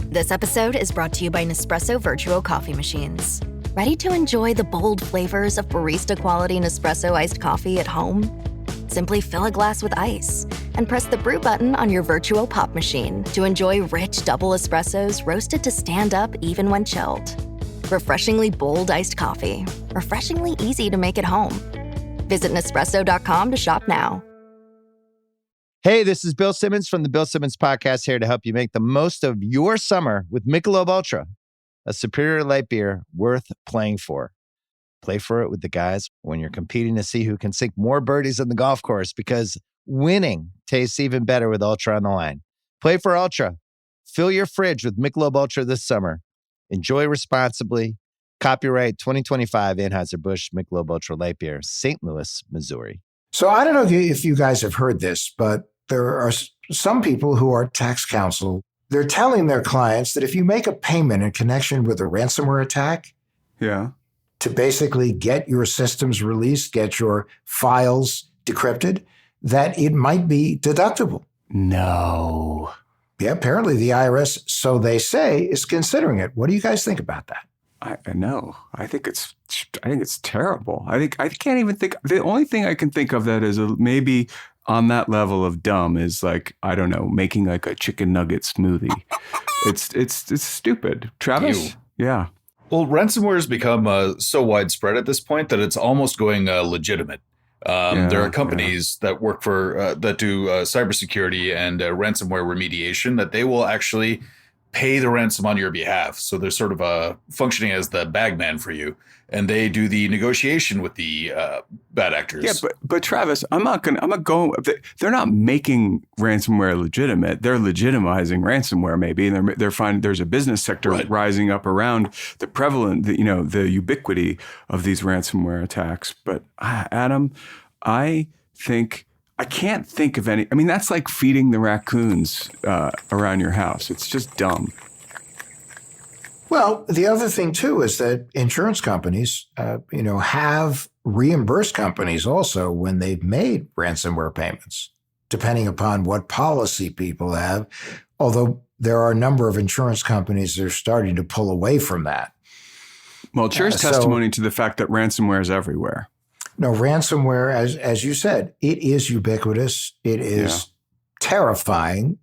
This episode is brought to you by Nespresso Virtuo Coffee Machines. Ready to enjoy the bold flavors of barista-quality Nespresso iced coffee at home? Simply fill a glass with ice and press the brew button on your Virtuo Pop machine to enjoy rich double espressos roasted to stand up even when chilled. Refreshingly bold iced coffee. Refreshingly easy to make at home. Visit Nespresso.com to shop now. Hey, this is Bill Simmons from the Bill Simmons Podcast, here to help you make the most of your summer with Michelob Ultra, a superior light beer worth playing for. Play for it with the guys when you're competing to see who can sink more birdies on the golf course, because winning tastes even better with Ultra on the line. Play for Ultra. Fill your fridge with Michelob Ultra this summer. Enjoy responsibly. Copyright 2025 Anheuser-Busch Michelob Ultra Light Beer, St. Louis, Missouri. So I don't know if you guys have heard this, but there are some people who are tax counsel. They're telling their clients that if you make a payment in connection with a ransomware attack, to basically get your systems released, get your files decrypted, that it might be deductible. No. Yeah, apparently the IRS, so they say, is considering it. What do you guys think about that? I know. I think it's terrible. I can't even think. The only thing I can think of that is maybe on that level of dumb is like, I don't know, making like a chicken nugget smoothie. It's stupid. Travis? Ew. Yeah. Well, ransomware has become so widespread at this point that it's almost going legitimate. There are companies that work for that do cybersecurity and ransomware remediation that they will actually pay the ransom on your behalf. So they're sort of functioning as the bagman for you, and they do the negotiation with the bad actors. Yeah, but Travis, I'm not going. They're not making ransomware legitimate. They're legitimizing ransomware, maybe, and they're finding there's a business sector rising up around the prevalent, the ubiquity of these ransomware attacks. But Adam, I can't think of any. I mean, that's like feeding the raccoons around your house. It's just dumb. Well, the other thing, too, is that insurance companies, have reimbursed companies also when they've made ransomware payments, depending upon what policy people have, although there are a number of insurance companies that are starting to pull away from that. Well, cheers testimony to the fact that ransomware is everywhere. No, ransomware, as you said, it is ubiquitous. It is terrifying.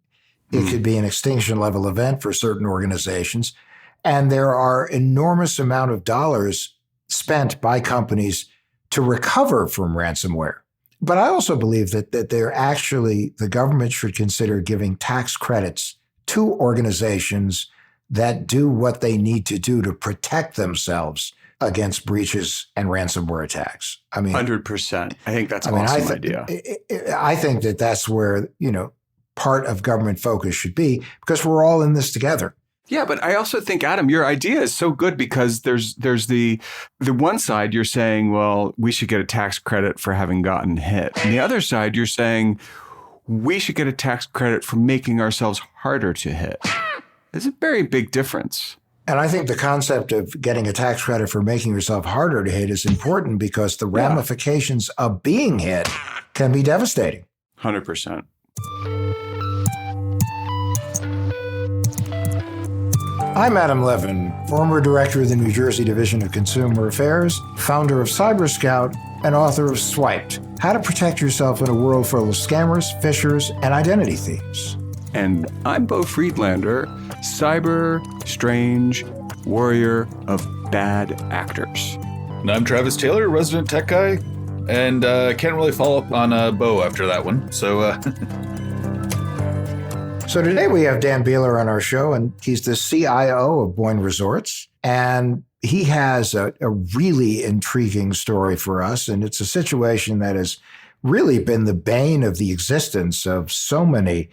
It could be an extinction level event for certain organizations. And there are enormous amount of dollars spent by companies to recover from ransomware. But I also believe that the government should consider giving tax credits to organizations that do what they need to do to protect themselves against breaches and ransomware attacks. I mean, 100%. I think that's an awesome idea. I think that's where, part of government focus should be, because we're all in this together. Yeah, but I also think, Adam, your idea is so good because there's the one side you're saying, well, we should get a tax credit for having gotten hit. And the other side, you're saying we should get a tax credit for making ourselves harder to hit. There's a very big difference. And I think the concept of getting a tax credit for making yourself harder to hit is important because the ramifications of being hit can be devastating. 100%. I'm Adam Levin, former director of the New Jersey Division of Consumer Affairs, founder of Cyber Scout, and author of Swiped, How to Protect Yourself in a World Full of Scammers, Phishers, and Identity Thieves. And I'm Beau Friedlander, cyber strange warrior of bad actors. And I'm Travis Taylor, resident tech guy, and can't really follow up on Beau after that one. So So today we have Dan Beeler on our show, and he's the CIO of Boyne Resorts. And he has a really intriguing story for us. And it's a situation that has really been the bane of the existence of so many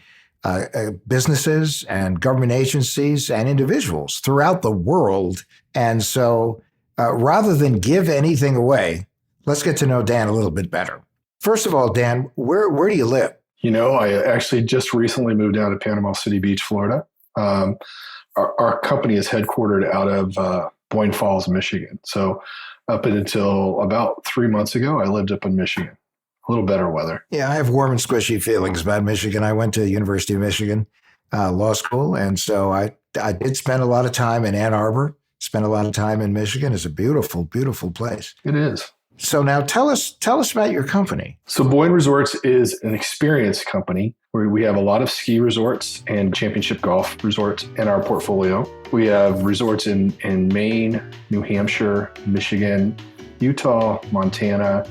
businesses and government agencies and individuals throughout the world. And so rather than give anything away, let's get to know Dan a little bit better. First of all, Dan, where do you live? I actually just recently moved down to Panama City Beach, Florida. Our company is headquartered out of Boyne Falls, Michigan. So up until about 3 months ago, I lived up in Michigan. A little better weather. Yeah, I have warm and squishy feelings about Michigan. I went to University of Michigan Law School, and so I I did spend a lot of time in Ann Arbor, spent a lot of time in Michigan. It's a beautiful, beautiful place. It is. So now tell us about your company. So Boyne Resorts is an experience company where we have a lot of ski resorts and championship golf resorts in our portfolio. We have resorts in Maine, New Hampshire, Michigan, Utah, Montana,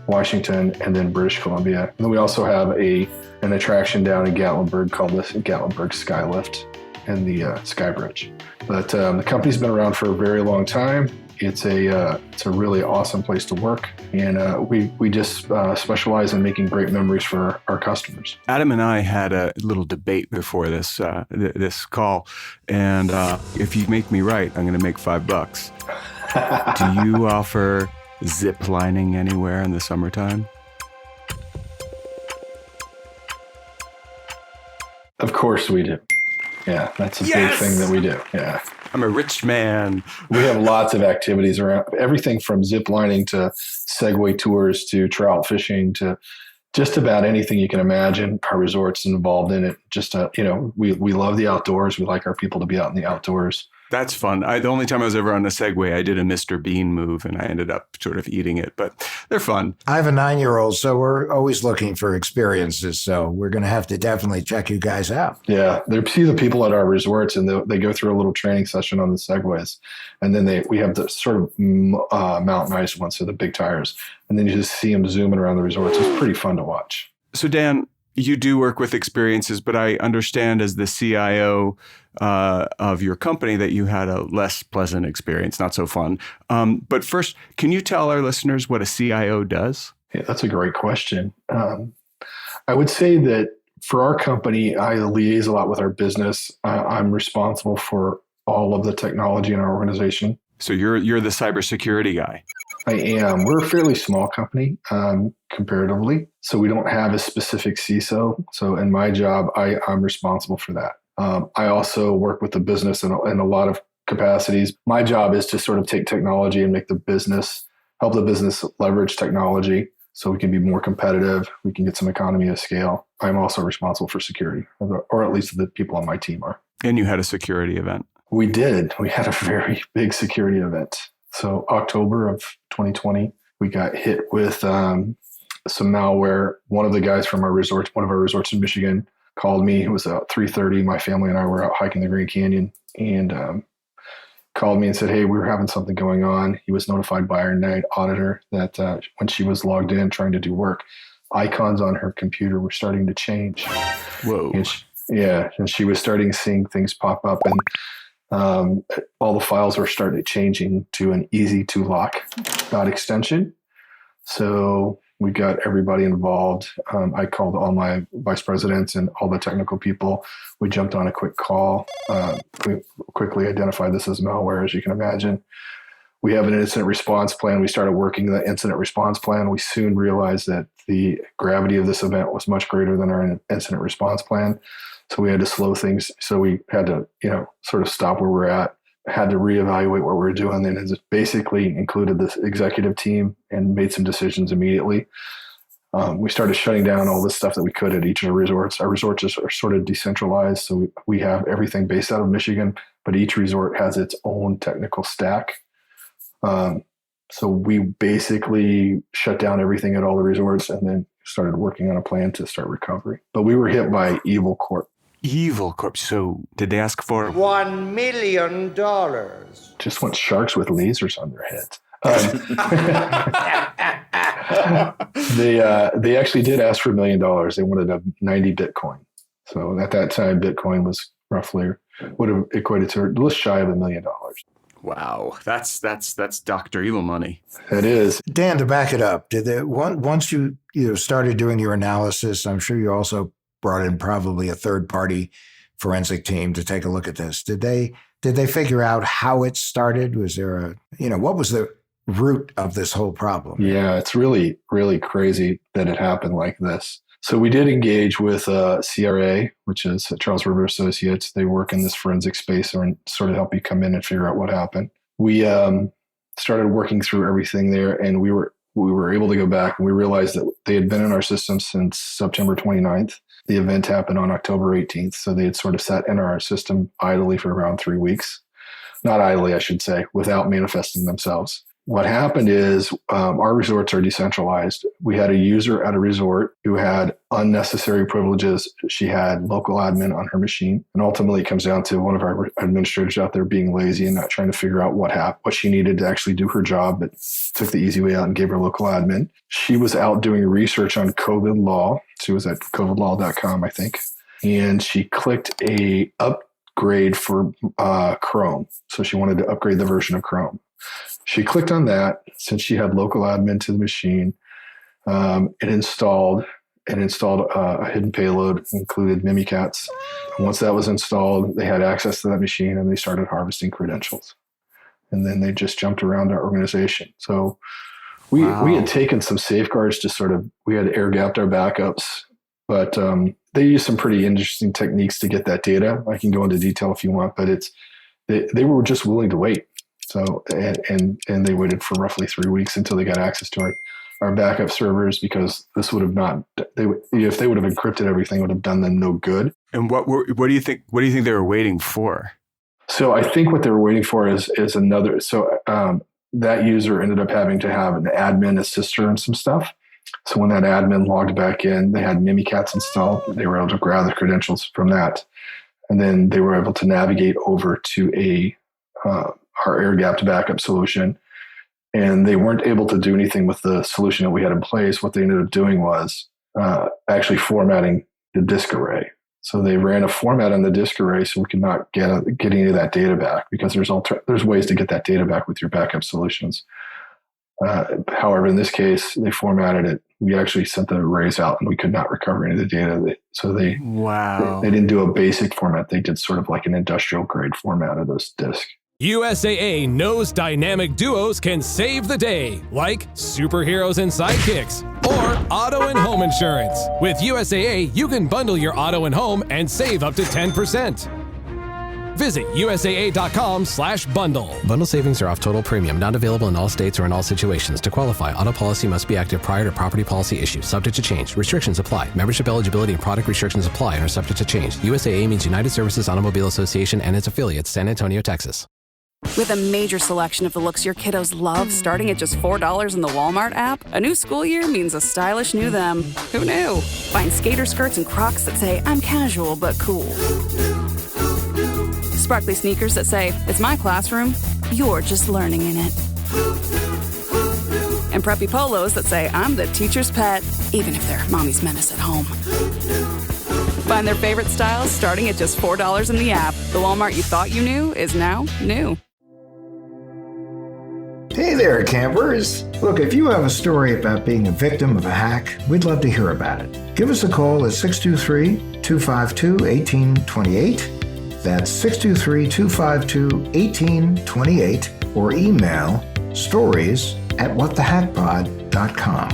Washington, and then British Columbia. And then we also have an attraction down in Gatlinburg called the Gatlinburg Skylift and the Sky Bridge. But the company's been around for a very long time. It's a really awesome place to work, and we just specialize in making great memories for our customers. Adam and I had a little debate before this this call, and if you make me right, I'm going to make $5. Do you offer zip lining anywhere in the summertime? Of course we do. Yeah, that's a big thing that we do. Yeah. I'm a rich man. We have lots of activities around everything from zip lining to Segway tours to trout fishing to just about anything you can imagine. Our resort's involved in it. Just, we love the outdoors. We like our people to be out in the outdoors. That's fun. The only time I was ever on a Segway, I did a Mr. Bean move and I ended up sort of eating it, but they're fun. I have a 9-year-old, so we're always looking for experiences. So we're going to have to definitely check you guys out. Yeah. They see the people at our resorts and they go through a little training session on the Segways. And then we have the sort of mountainized ones, so the big tires. And then you just see them zooming around the resorts. It's pretty fun to watch. So Dan, you do work with experiences, but I understand as the CIO of your company that you had a less pleasant experience, not so fun. But first, can you tell our listeners what a CIO does? Yeah, that's a great question. I would say that for our company, I liaise a lot with our business. I'm responsible for all of the technology in our organization. So you're the cybersecurity guy. I am. We're a fairly small company comparatively, so we don't have a specific CISO. So in my job, I'm responsible for that. I also work with the business in a lot of capacities. My job is to sort of take technology and help the business leverage technology so we can be more competitive. We can get some economy of scale. I'm also responsible for security, or at least the people on my team are. And you had a security event. We did. We had a very big security event. So October of 2020, we got hit with some malware. One of the guys from one of our resorts in Michigan called me. It was about 3:30. My family and I were out hiking the Grand Canyon and called me and said, hey, we were having something going on. He was notified by our night auditor that when she was logged in trying to do work, icons on her computer were starting to change. Whoa. And she was seeing things pop up, and all the files were starting changing to an easy to lock extension. So we got everybody involved. I called all my vice presidents and all the technical people. We jumped on a quick call. We quickly identified this as malware, as you can imagine. We have an incident response plan. We started working the incident response plan. We soon realized that the gravity of this event was much greater than our incident response plan. So we had to slow things. So we had to, sort of stop where we're at, had to reevaluate what we were doing. And it basically included this executive team and made some decisions immediately. We started shutting down all the stuff that we could at each of the resorts. Our resorts are sort of decentralized. So we have everything based out of Michigan, but each resort has its own technical stack. So we basically shut down everything at all the resorts and then started working on a plan to start recovery. But we were hit by Evil Corp. Evil Corp. So did they ask for $1 million? Just want sharks with lasers on their heads. They actually did ask for $1 million. They wanted 90 Bitcoin. So at that time, Bitcoin was would have equated to just shy of $1 million. Wow, that's Dr. Evil money. It is. Dan, to back it up, once you started doing your analysis, I'm sure you also brought in probably a third-party forensic team to take a look at this. Did they figure out how it started? Was there what was the root of this whole problem? Yeah, it's really, really crazy that it happened like this. So we did engage with CRA, which is Charles River Associates. They work in this forensic space and sort of help you come in and figure out what happened. We started working through everything there, and we were able to go back, and we realized that they had been in our system since September 29th. The event happened on October 18th. So they had sort of sat in our system idly for around 3 weeks. Not idly, I should say, without manifesting themselves. What happened is our resorts are decentralized. We had a user at a resort who had unnecessary privileges. She had local admin on her machine. And ultimately, it comes down to one of our administrators out there being lazy and not trying to figure out what she needed to actually do her job, but took the easy way out and gave her local admin. She was out doing research on COVID law. She was at covidlaw.com, I think. And she clicked a upgrade for Chrome. So she wanted to upgrade the version of Chrome. She clicked on that. Since she had local admin to the machine, it installed a hidden payload, included Mimikatz. And once that was installed, they had access to that machine and they started harvesting credentials. And then they just jumped around our organization. So we had taken some safeguards to we had air gapped our backups, but they used some pretty interesting techniques to get that data. I can go into detail if you want, but they were just willing to wait. So, and they waited for roughly 3 weeks until they got access to our backup servers, because this would have if they would have encrypted everything, it would have done them no good. And what do you think they were waiting for? So I think what they were waiting for is another. So that user ended up having to have an admin assist her in some stuff. So when that admin logged back in, they had Mimikatz installed. They were able to grab the credentials from that, and then they were able to navigate over to our air-gapped backup solution. And they weren't able to do anything with the solution that we had in place. What they ended up doing was actually formatting the disk array. So they ran a format on the disk array so we could not get any of that data back, because there's ways to get that data back with your backup solutions. However, in this case, they formatted it. We actually sent the arrays out and we could not recover any of the data. They didn't do a basic format. They did sort of like an industrial grade format of those disks. USAA knows dynamic duos can save the day, like superheroes and sidekicks, or auto and home insurance. With USAA, you can bundle your auto and home and save up to 10%. Visit USAA.com/bundle. Bundle savings are off total premium, not available in all states or in all situations. To qualify, auto policy must be active prior to property policy issue, subject to change. Restrictions apply. Membership eligibility and product restrictions apply and are subject to change. USAA means United Services Automobile Association and its affiliates, San Antonio, Texas. With a major selection of the looks your kiddos love, starting at just $4 in the Walmart app, a new school year means a stylish new them. Who knew? Find skater skirts and Crocs that say, I'm casual but cool. Sparkly sneakers that say, it's my classroom, you're just learning in it. And preppy polos that say, I'm the teacher's pet, even if they're mommy's menace at home. Find their favorite styles starting at just $4 in the app. The Walmart you thought you knew is now new. Hey there, campers. Look, if you have a story about being a victim of a hack, we'd love to hear about it. Give us a call at 623-252-1828. That's 623-252-1828, or email stories@whatthehackpod.com.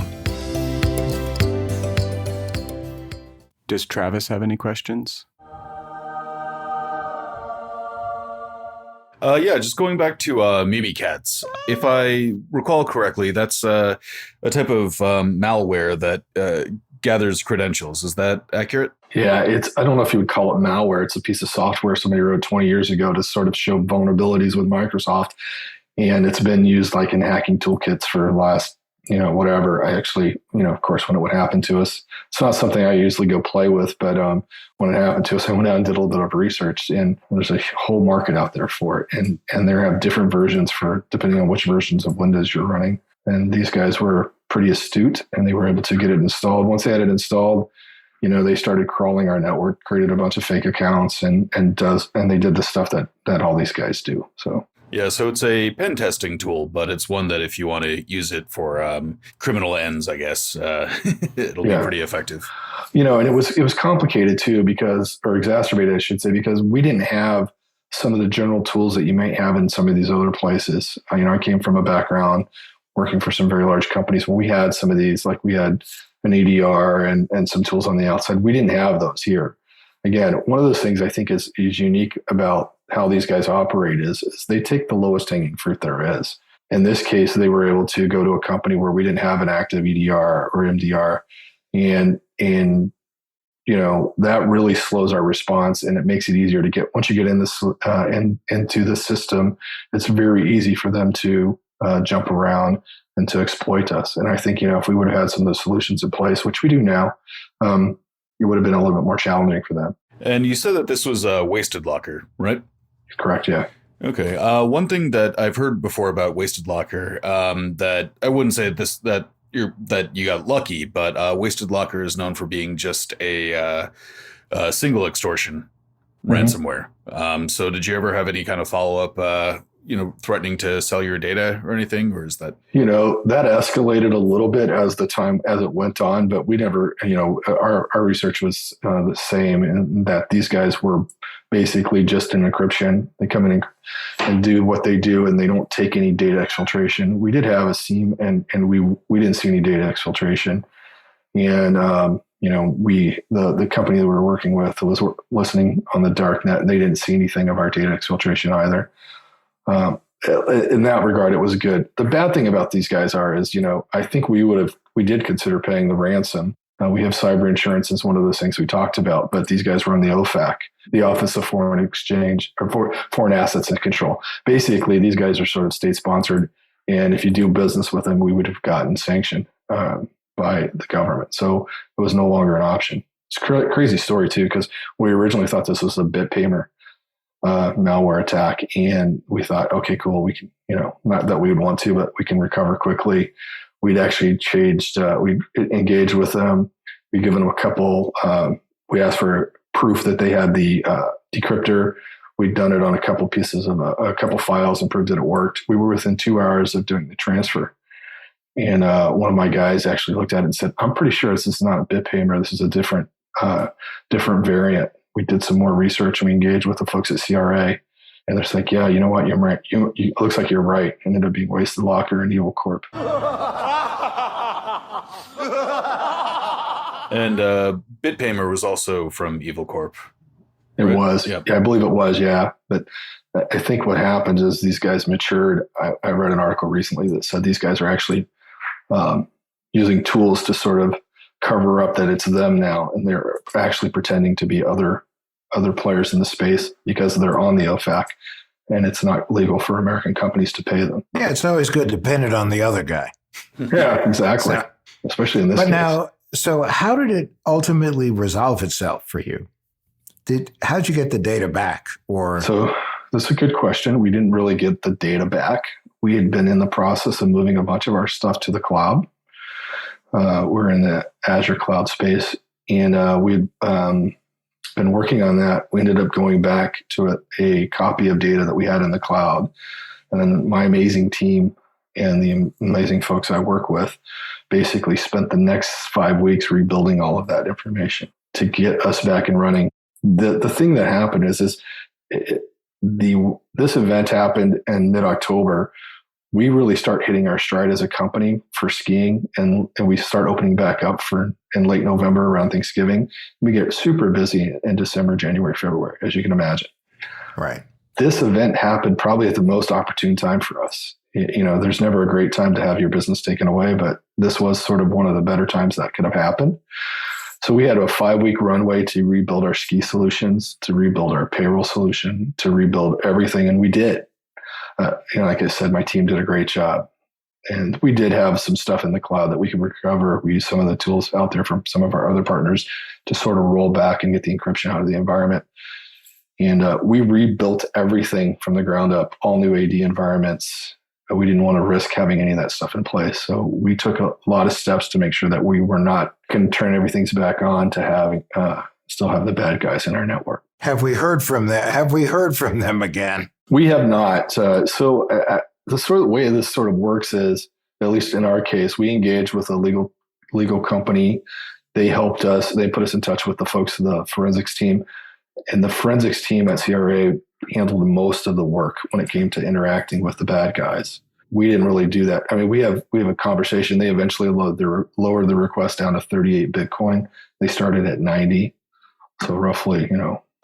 Does Travis have any questions? Yeah, just going back to Mimikatz. If I recall correctly, that's a type of malware that gathers credentials. Is that accurate? Yeah, I don't know if you would call it malware. It's a piece of software somebody wrote 20 years ago to sort of show vulnerabilities with Microsoft. And it's been used like in hacking toolkits for the last, whatever. I actually, of course, when it would happen to us, it's not something I usually go play with, but when it happened to us, I went out and did a little bit of research, and there's a whole market out there for it. And they have different versions depending on which versions of Windows you're running. And these guys were pretty astute, and they were able to get it installed. Once they had it installed, they started crawling our network, created a bunch of fake accounts, and they did the stuff that all these guys do. So. Yeah, so it's a pen testing tool, but it's one that if you want to use it for criminal ends, I guess, it'll be pretty effective. And it was complicated too, or exacerbated, I should say, because we didn't have some of the general tools that you might have in some of these other places. I came from a background working for some very large companies. When we had some of these, like we had an EDR and some tools on the outside, we didn't have those here. Again, one of those things I think is unique about how these guys operate is they take the lowest hanging fruit there is. In this case, they were able to go to a company where we didn't have an active EDR or MDR and that really slows our response, and it makes it easier to get, once you get in this into the system, it's very easy for them to jump around and to exploit us. And I think, if we would have had some of those solutions in place, which we do now, it would have been a little bit more challenging for them. And you said that this was Wasted Locker, right? Correct. Yeah. Okay. One thing that I've heard before about Wasted Locker, that I wouldn't say that you got lucky, but Wasted Locker is known for being just a single extortion ransomware. So did you ever have any kind of follow-up, threatening to sell your data or anything, or is that? That escalated a little bit as it went on, but we never, our research was the same, in that these guys were basically just an encryption. They come in and do what they do, and they don't take any data exfiltration. We did have a SIEM, and we didn't see any data exfiltration. And, the company that we were working with was listening on the dark net, and they didn't see anything of our data exfiltration either. In that regard, it was good. The bad thing about these guys is, I think we did consider paying the ransom. We have cyber insurance as one of those things we talked about, but these guys run the OFAC, the Office of Foreign Exchange, or Foreign Assets and Control. Basically, these guys are sort of state sponsored, and if you do business with them, we would have gotten sanctioned by the government. So it was no longer an option. It's a crazy story too, because we originally thought this was a BitPaymer malware attack, and we thought, okay, cool, we can, not that we would want to, but we can recover quickly. We'd actually we engaged with them. We'd given them a couple, we asked for proof that they had the decryptor. We'd done it on a couple pieces of a couple files and proved that it worked. We were within 2 hours of doing the transfer. And one of my guys actually looked at it and said, I'm pretty sure this is not a BitPaymer. This is a different variant. We did some more research, and we engaged with the folks at CRA, and they're just like, yeah, you know what? You're right. It looks like you're right. And ended up being Wasted Locker and Evil Corp. And BitPaymer was also from Evil Corp. It was. Yep. Yeah, I believe it was. Yeah. But I think what happened is these guys matured. I read an article recently that said these guys are actually using tools to sort of cover up that it's them now, and they're actually pretending to be other players in the space because they're on the OFAC, and it's not legal for American companies to pay them. Yeah, it's always good to pin it on the other guy. Yeah, exactly. Especially in this case. But now, so how did it ultimately resolve itself for you? How'd you get the data back? So that's a good question. We didn't really get the data back. We had been in the process of moving a bunch of our stuff to the cloud. We're in the Azure cloud space, and we'd been working on that. We ended up going back to a copy of data that we had in the cloud. And then my amazing team and the amazing folks I work with basically spent the next 5 weeks rebuilding all of that information to get us back and running. The thing that happened is this event happened in mid-October. We really start hitting our stride as a company for skiing, and we start opening back up in late November around Thanksgiving. We get super busy in December, January, February, as you can imagine. Right. This event happened probably at the most opportune time for us. There's never a great time to have your business taken away, but this was sort of one of the better times that could have happened. So we had a 5-week runway to rebuild our ski solutions, to rebuild our payroll solution, to rebuild everything, and we did. Like I said, my team did a great job, and we did have some stuff in the cloud that we could recover. We used some of the tools out there from some of our other partners to sort of roll back and get the encryption out of the environment. And we rebuilt everything from the ground up, all new AD environments. We didn't want to risk having any of that stuff in place. So we took a lot of steps to make sure that we were not going to turn everything back on to having still have the bad guys in our network. Have we heard from them again? We have not. The sort of way this sort of works is, at least in our case, we engaged with a legal company. They helped us. They put us in touch with the folks of the forensics team, and the forensics team at CRA handled most of the work when it came to interacting with the bad guys. We didn't really do that. I mean, we have a conversation. They eventually lowered the request down to 38 Bitcoin. They started at 90, so roughly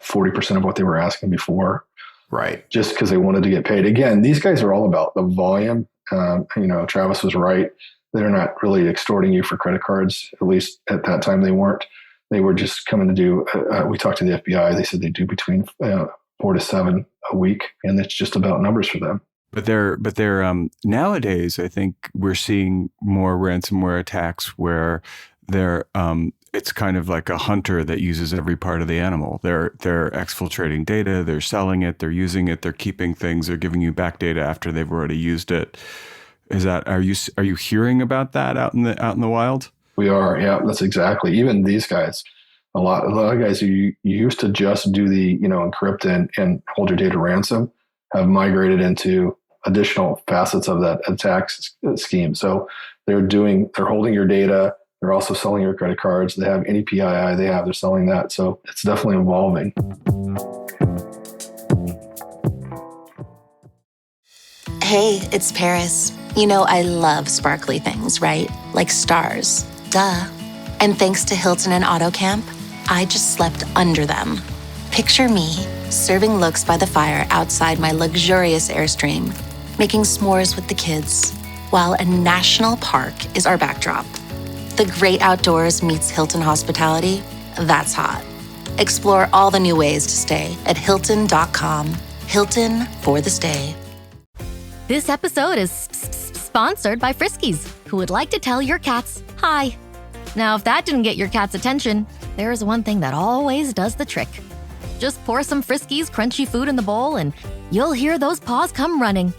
40% of what they were asking before. Right. Just because they wanted to get paid. Again, these guys are all about the volume. Travis was right. They're not really extorting you for credit cards. At least at that time they weren't. they were just coming to do, we talked to the FBI, they said they do between 4 to 7 a week, and it's just about numbers for them. But they're nowadays, I think we're seeing more ransomware attacks where it's kind of like a hunter that uses every part of the animal. They're exfiltrating data, they're selling it, they're using it, they're keeping things, they're giving you back data after they've already used it. Are you hearing about that out in the wild? We are, yeah. That's exactly. Even these guys, a lot of guys who used to just do the encrypt and hold your data ransom have migrated into additional facets of that attack scheme. So they're holding your data. They're also selling your credit cards. They have any PII they're selling that. So it's definitely evolving. Hey, it's Paris. I love sparkly things, right? Like stars. Duh. And thanks to Hilton and AutoCamp, I just slept under them. Picture me serving looks by the fire outside my luxurious Airstream, making s'mores with the kids, while a national park is our backdrop. The great outdoors meets Hilton hospitality. That's hot. Explore all the new ways to stay at Hilton.com. Hilton for the stay. This episode is sponsored by Friskies, who would like to tell your cats hi. Now, if that didn't get your cat's attention, there's one thing that always does the trick. Just pour some Friskies crunchy food in the bowl and you'll hear those paws come running.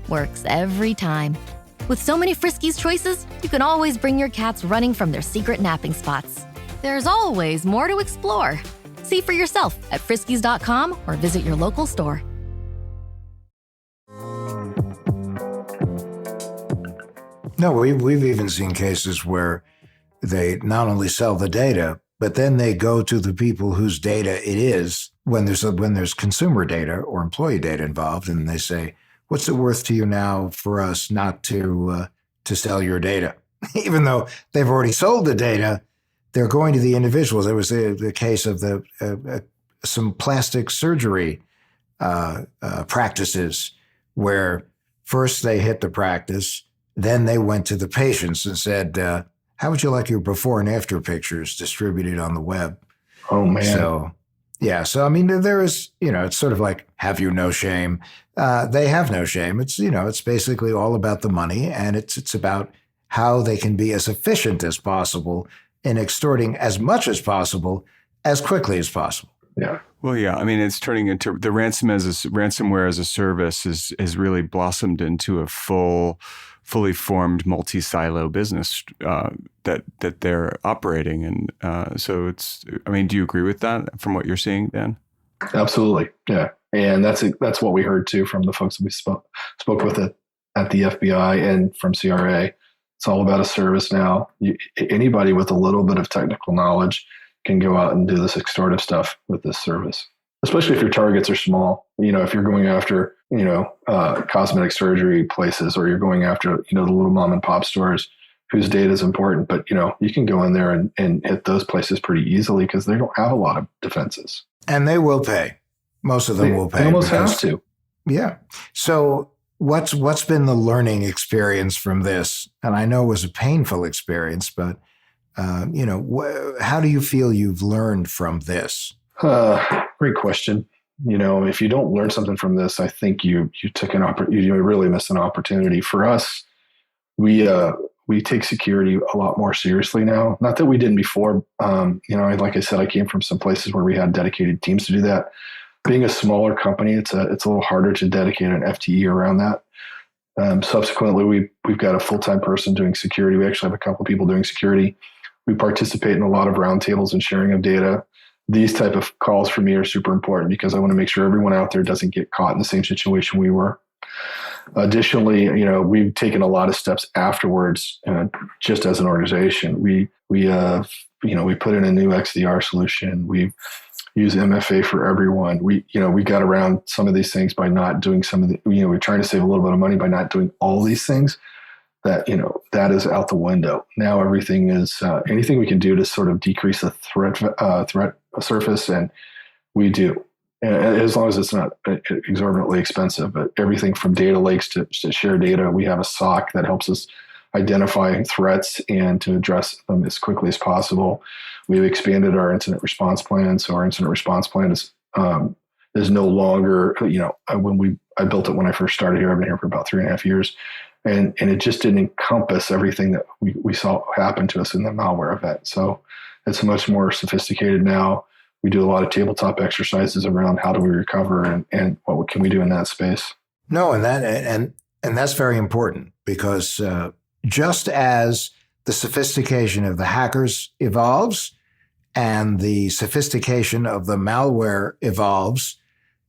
Works every time. With so many Friskies choices, you can always bring your cats running from their secret napping spots. There's always more to explore. See for yourself at friskies.com or visit your local store. No, we've even seen cases where they not only sell the data, but then they go to the people whose data it is when there's consumer data or employee data involved, and they say, "What's it worth to you now for us not to sell your data?" Even though they've already sold the data, they're going to the individuals. There was the case of some plastic surgery practices where first they hit the practice, then they went to the patients and said, "How would you like your before and after pictures distributed on the web?" Oh, man. So, yeah. So, I mean, there is, it's sort of like, have you no shame? They have no shame. It's, it's basically all about the money, and it's about how they can be as efficient as possible in extorting as much as possible as quickly as possible. Yeah. Well, yeah. I mean, it's turning into the ransomware as a service has really blossomed into a fully formed multi-silo business that they're operating. And so it's, I mean, do you agree with that from what you're seeing, Dan? Absolutely. Yeah. And that's what we heard too from the folks that we spoke with at the FBI and from CRA. It's all about a service now. Anybody with a little bit of technical knowledge can go out and do this extortive stuff with this service, especially if your targets are small. If you're going after, cosmetic surgery places, or you're going after, the little mom and pop stores whose data is important, but, you can go in there and hit those places pretty easily because they don't have a lot of defenses. And they will pay. Most of them will pay. They almost have to. Yeah. So what's been the learning experience from this? And I know it was a painful experience, but, how do you feel you've learned from this? Great question. If you don't learn something from this, I think you took you really missed an opportunity. For us, we take security a lot more seriously now. Not that we didn't before. Like I said, I came from some places where we had dedicated teams to do that. Being a smaller company, it's a little harder to dedicate an FTE around that. Subsequently, we've got a full-time person doing security. We actually have a couple of people doing security. We participate in a lot of roundtables and sharing of data. These type of calls for me are super important because I want to make sure everyone out there doesn't get caught in the same situation we were. Additionally, we've taken a lot of steps afterwards, just as an organization. We put in a new XDR solution. We've used MFA for everyone. We got around some of these things by not doing some of the, we're trying to save a little bit of money by not doing all these things. That is out the window. Now everything is anything we can do to sort of decrease the threat surface, and we do, as long as it's not exorbitantly expensive. But everything from data lakes to share data, we have a SOC that helps us identify threats and to address them as quickly as possible. We've expanded our incident response plan. So our incident response plan is no longer, I built it when I first started here. I've been here for about 3.5 years. And it just didn't encompass everything that we saw happen to us in the malware event. So it's much more sophisticated now. We do a lot of tabletop exercises around how do we recover and what can we do in that space. No, and that's very important because just as the sophistication of the hackers evolves and the sophistication of the malware evolves,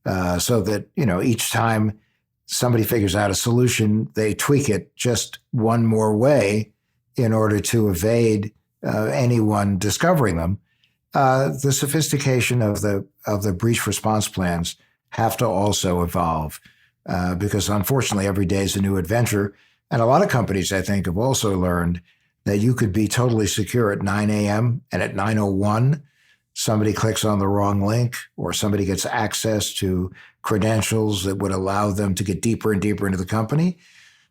so that each time somebody figures out a solution, they tweak it just one more way in order to evade anyone discovering them. The sophistication of the breach response plans have to also evolve because unfortunately every day is a new adventure. And a lot of companies, I think, have also learned that you could be totally secure at 9 a.m. and at 9:01, somebody clicks on the wrong link or somebody gets access to credentials that would allow them to get deeper and deeper into the company.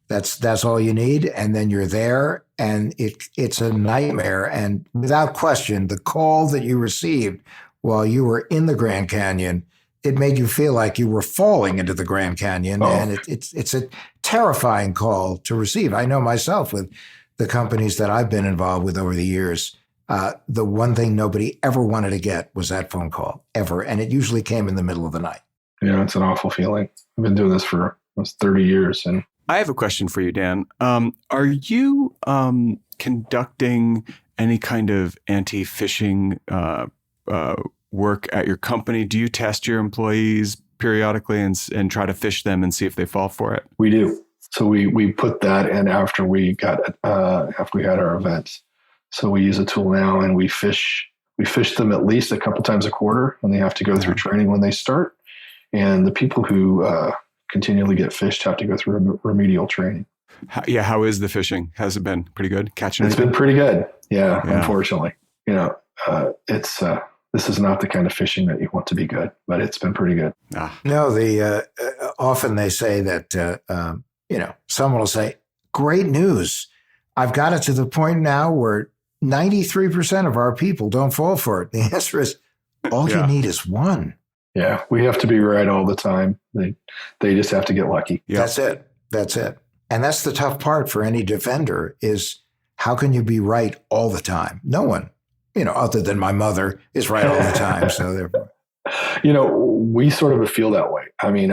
That's all you need. And then you're there and it's a nightmare. And without question, the call that you received while you were in the Grand Canyon, it made you feel like you were falling into the Grand Canyon. Oh. And it's a terrifying call to receive. I know myself with the companies that I've been involved with over the years, the one thing nobody ever wanted to get was that phone call, ever. And it usually came in the middle of the night. Yeah, it's an awful feeling. I've been doing this for almost 30 years. And I have a question for you, Dan. Are you conducting any kind of anti-phishing work at your company? Do you test your employees periodically and try to phish them and see if they fall for it? We do. So we put that in after we had our events. So we use a tool now and we phish them at least a couple times a quarter, and they have to go through training when they start. And the people who continually get phished have to go through remedial training. How is the phishing? Has it been pretty good? Catching It's been pretty good. Yeah. Unfortunately, this is not the kind of phishing that you want to be good, but it's been pretty good. No, often they say that someone will say, "Great news! I've got it to the point now where 93% of our people don't fall for it." The answer is, all you need is one. Yeah, we have to be right all the time. They just have to get lucky. Yep. That's it. And that's the tough part for any defender is how can you be right all the time? No one, other than my mother, is right all the time. So therefore. We sort of feel that way. I mean,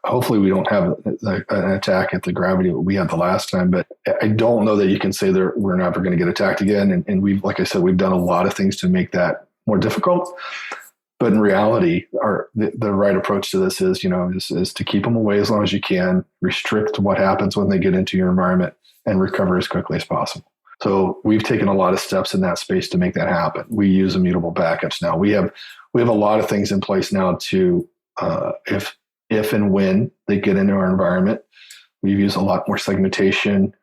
hopefully we don't have an attack at the gravity that we had the last time, but I don't know that you can say that we're never going to get attacked again. And we've, like I said, we've done a lot of things to make that more difficult. But in reality, the right approach to this is to keep them away as long as you can, restrict what happens when they get into your environment, and recover as quickly as possible. So we've taken a lot of steps in that space to make that happen. We use immutable backups now. We have a lot of things in place now to if and when they get into our environment. We've used a lot more segmentation.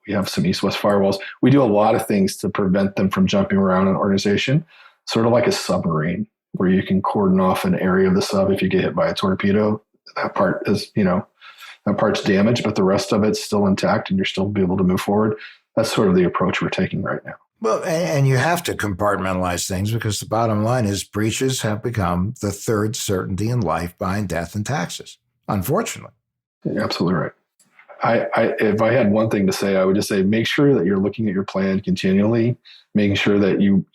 We have some east-west firewalls. We do a lot of things to prevent them from jumping around an organization, sort of like a submarine, where you can cordon off an area of the sub if you get hit by a torpedo. That part is, that part's damaged, but the rest of it's still intact and you're still be able to move forward. That's sort of the approach we're taking right now. Well, and you have to compartmentalize things because the bottom line is breaches have become the third certainty in life behind death and taxes, unfortunately. You're absolutely right. If I had one thing to say, I would just say, make sure that you're looking at your plan continually, making sure that you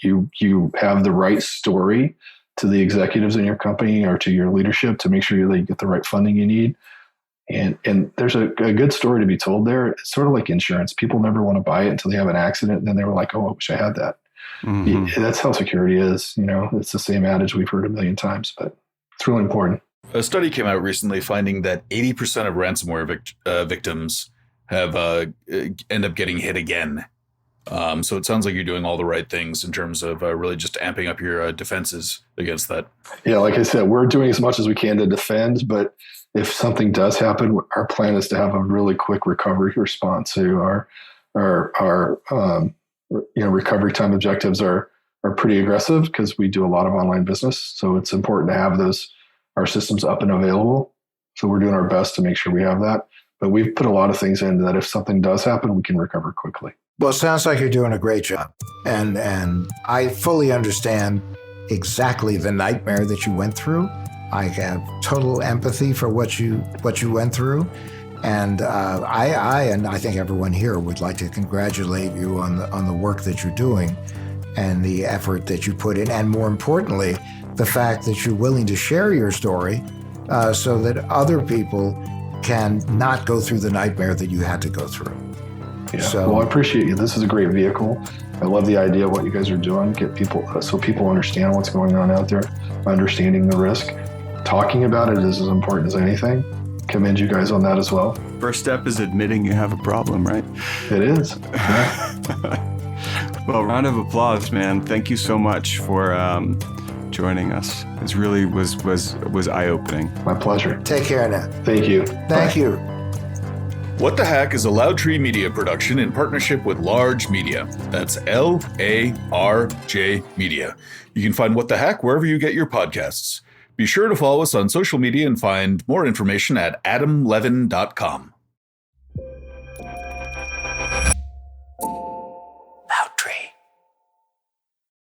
have the right story to the executives in your company or to your leadership to make sure that you get the right funding you need. And there's a good story to be told there. It's sort of like insurance. People never want to buy it until they have an accident. And then they were like, oh, I wish I had that. Mm-hmm. That's how security is. It's the same adage we've heard a million times, but it's really important. A study came out recently finding that 80% of ransomware victims have end up getting hit again. So it sounds like you're doing all the right things in terms of really just amping up your defenses against that. Yeah, like I said, we're doing as much as we can to defend, but if something does happen, our plan is to have a really quick recovery response. So our recovery time objectives are pretty aggressive because we do a lot of online business. So it's important to have our systems up and available. So we're doing our best to make sure we have that. But we've put a lot of things in that if something does happen, we can recover quickly. Well, it sounds like you're doing a great job. And I fully understand exactly the nightmare that you went through. I have total empathy for what you went through. And I think everyone here would like to congratulate you on the work that you're doing and the effort that you put in. And more importantly, the fact that you're willing to share your story so that other people can not go through the nightmare that you had to go through. Yeah. So, well, I appreciate you. This is a great vehicle. I love the idea of what you guys are doing. Get people so people understand what's going on out there, understanding the risk. Talking about it is as important as anything. Commend you guys on that as well. First step is admitting you have a problem, right? It is. Well, round of applause, man. Thank you so much for joining us. It really was eye-opening. My pleasure. take care now. Thank you. Thank you. What the Hack is a Loud Tree Media production in partnership with Large Media. That's LARJ Media. You can find What the Hack wherever you get your podcasts. Be sure to follow us on social media and find more information at adamlevin.com.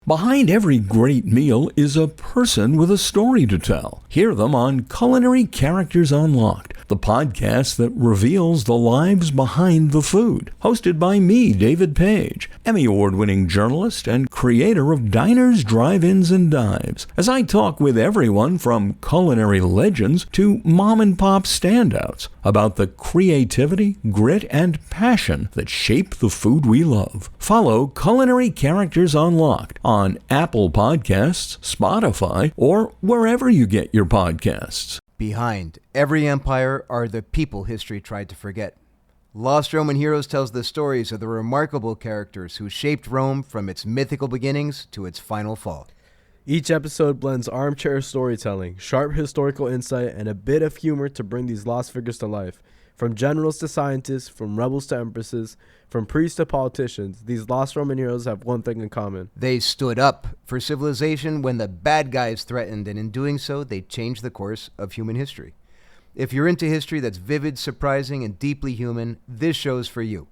Behind every great meal is a person with a story to tell. Hear them on Culinary Characters Unlocked, the podcast that reveals the lives behind the food. Hosted by me, David Page, Emmy Award-winning journalist and creator of Diners, Drive-Ins, and Dives, as I talk with everyone from culinary legends to mom-and-pop standouts about the creativity, grit, and passion that shape the food we love. Follow Culinary Characters Unlocked on Apple Podcasts, Spotify, or wherever you get your podcasts. Behind every empire are the people history tried to forget. Lost Roman Heroes tells the stories of the remarkable characters who shaped Rome from its mythical beginnings to its final fall. Each episode blends armchair storytelling, sharp historical insight, and a bit of humor to bring these lost figures to life. From generals to scientists, from rebels to empresses, from priests to politicians, these lost Roman heroes have one thing in common. They stood up for civilization when the bad guys threatened, and in doing so, they changed the course of human history. If you're into history that's vivid, surprising, and deeply human, this show's for you.